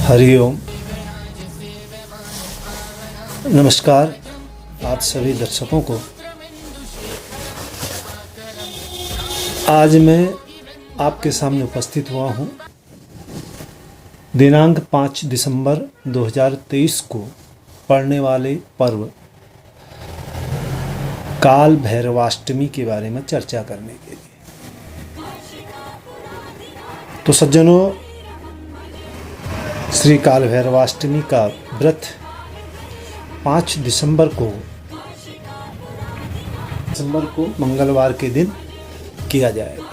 हरिओम। नमस्कार आप सभी दर्शकों को। आज मैं आपके सामने उपस्थित हुआ हूँ दिनांक 5 दिसंबर 2023 को पड़ने वाले पर्व काल भैरवाष्टमी के बारे में चर्चा करने के लिए। तो सज्जनों, श्री काल भैरवाष्टमी का व्रत 5 दिसंबर को मंगलवार के दिन किया जाएगा।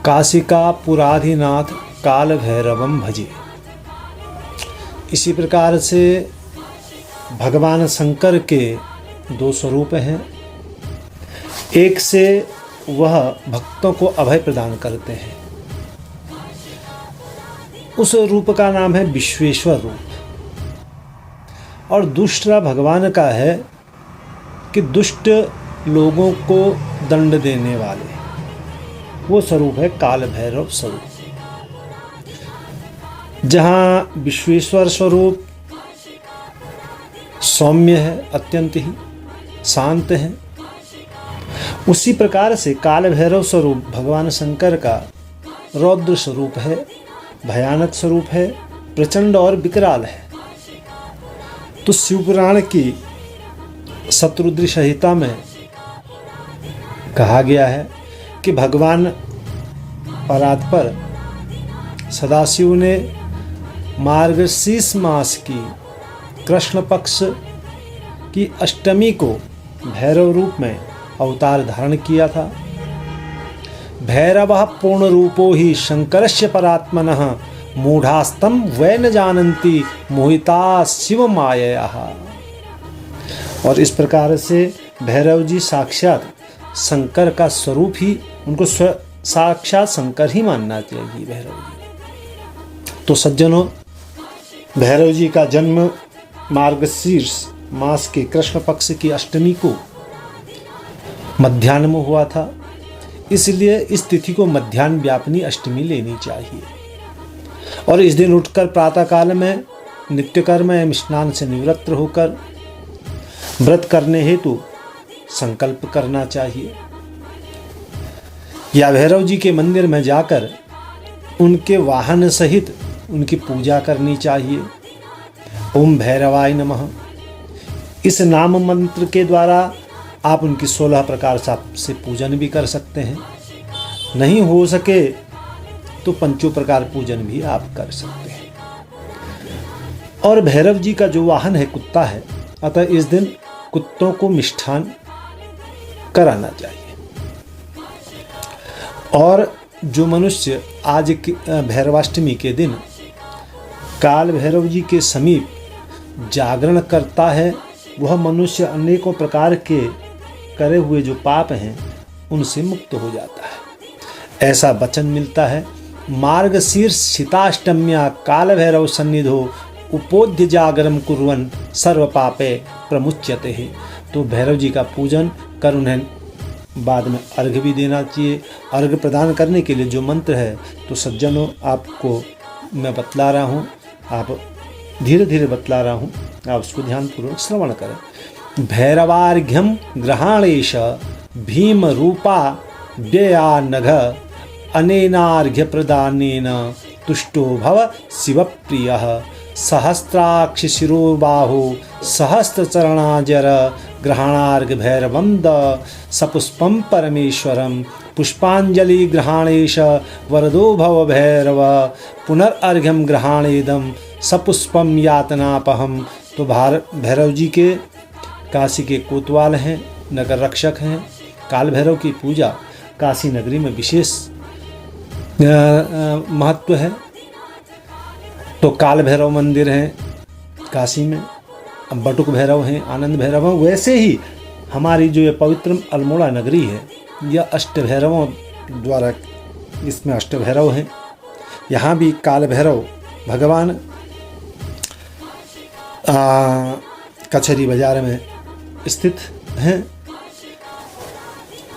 काशिका पुराधिनाथ काल भैरवम भजे। इसी प्रकार से भगवान शंकर के दो स्वरूप हैं। एक से वह भक्तों को अभय प्रदान करते हैं, उस रूप का नाम है विश्वेश्वर रूप, और दूसरा भगवान का है कि दुष्ट लोगों को दंड देने वाले, वो स्वरूप है काल भैरव स्वरूप। जहाँ विश्वेश्वर स्वरूप सौम्य है, अत्यंत ही शांत है, उसी प्रकार से काल भैरव स्वरूप भगवान शंकर का रौद्र स्वरूप है, भयानक स्वरूप है, प्रचंड और विकराल है। तो शिवपुराण की शतरुद्र संहिता में कहा गया है कि भगवान परात्पर सदाशिव ने मार्गशीर्ष मास की कृष्ण पक्ष की अष्टमी को भैरव रूप में अवतार धारण किया था। भैरवः पूर्ण रूपो ही शंकरस्य परात्मनः मूढ़ास्तम वै न जानन्ति मोहिता शिव मायया। और इस प्रकार से भैरव जी साक्षात शंकर का स्वरूप ही, उनको साक्षात शंकर ही मानना चाहिए भैरव जी। तो सज्जनों, भैरव जी का जन्म मार्गशीर्ष मास के कृष्ण पक्ष की अष्टमी को मध्याह्न में हुआ था, इसलिए इस तिथि को मध्याह्न व्यापिनी अष्टमी लेनी चाहिए। और इस दिन उठकर प्रातः काल में नित्यकर्म एवं स्नान से निवृत्त होकर व्रत करने हेतु संकल्प करना चाहिए, या भैरव जी के मंदिर में जाकर उनके वाहन सहित उनकी पूजा करनी चाहिए। ओम भैरवाय नमः, इस नाम मंत्र के द्वारा आप उनकी 16 प्रकार से पूजन भी कर सकते हैं। नहीं हो सके तो पंचों प्रकार पूजन भी आप कर सकते हैं। और भैरव जी का जो वाहन है कुत्ता है, अतः इस दिन कुत्तों को मिष्ठान कराना चाहिए। और जो मनुष्य आज की भैरवाष्टमी के दिन काल भैरव जी के समीप जागरण करता है, वह मनुष्य अनेकों प्रकार के करे हुए जो पाप हैं उनसे मुक्त हो जाता है। ऐसा वचन मिलता है, मार्गशीर्ष शीताष्टम्या काल भैरव सन्निधो उपोध्य जागरम कुर्वन् सर्व पापे प्रमुच्यते है। तो भैरव जी का पूजन कर उन्हें बाद में अर्घ्य भी देना चाहिए। अर्घ्य प्रदान करने के लिए जो मंत्र है, तो सज्जनों आपको मैं बतला रहा हूँ, आप धीरे धीरे बतला रहा हूँ, आप उसको ध्यानपूर्वक श्रवण करें। भैरवार्घ्यम ग्रहाणेश भीम रूपा व्यया नघ अनेनार्घ्य प्रदानेन तुष्टो भव शिवप्रियः सहस्राक्ष शिरोबाहो सहस्रचरणाजर ग्रहणार्घ भैरवं द सपुष्पं परमेश्वरं पुष्पांजलि ग्रहणेश वरदो भव भैरव पुनर्र्घ्यम ग्रहणेदम सपुष्पम यातनापहम। तो भैरव जी के काशी के कोतवाल हैं, नगर रक्षक हैं। काल भैरव की पूजा काशी नगरी में विशेष महत्व है। तो काल भैरव मंदिर हैं काशी में, बटुक भैरव हैं, आनंद भैरव हैं। वैसे ही हमारी जो ये पवित्र अल्मोड़ा नगरी है, यह अष्ट भैरवों द्वारा, इसमें अष्ट भैरव हैं। यहाँ भी काल भैरव भगवान कचहरी बाजार में स्थित हैं।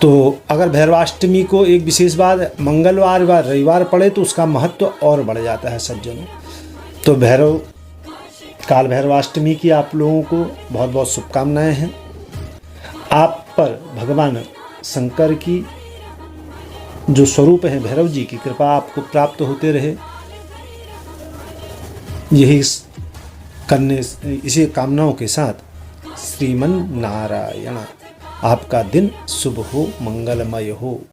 तो अगर भैरवाष्टमी को एक विशेष बात मंगलवार व रविवार पड़े तो उसका महत्व और बढ़ जाता है सज्जनों। तो काल भैरवाष्टमी की आप लोगों को बहुत बहुत शुभकामनाएं हैं। आप पर भगवान शंकर की जो स्वरूप है भैरव जी की कृपा आपको प्राप्त होते रहे, यही इसी कामनाओं के साथ श्रीमन नारायण। आपका दिन शुभ हो, मंगलमय हो।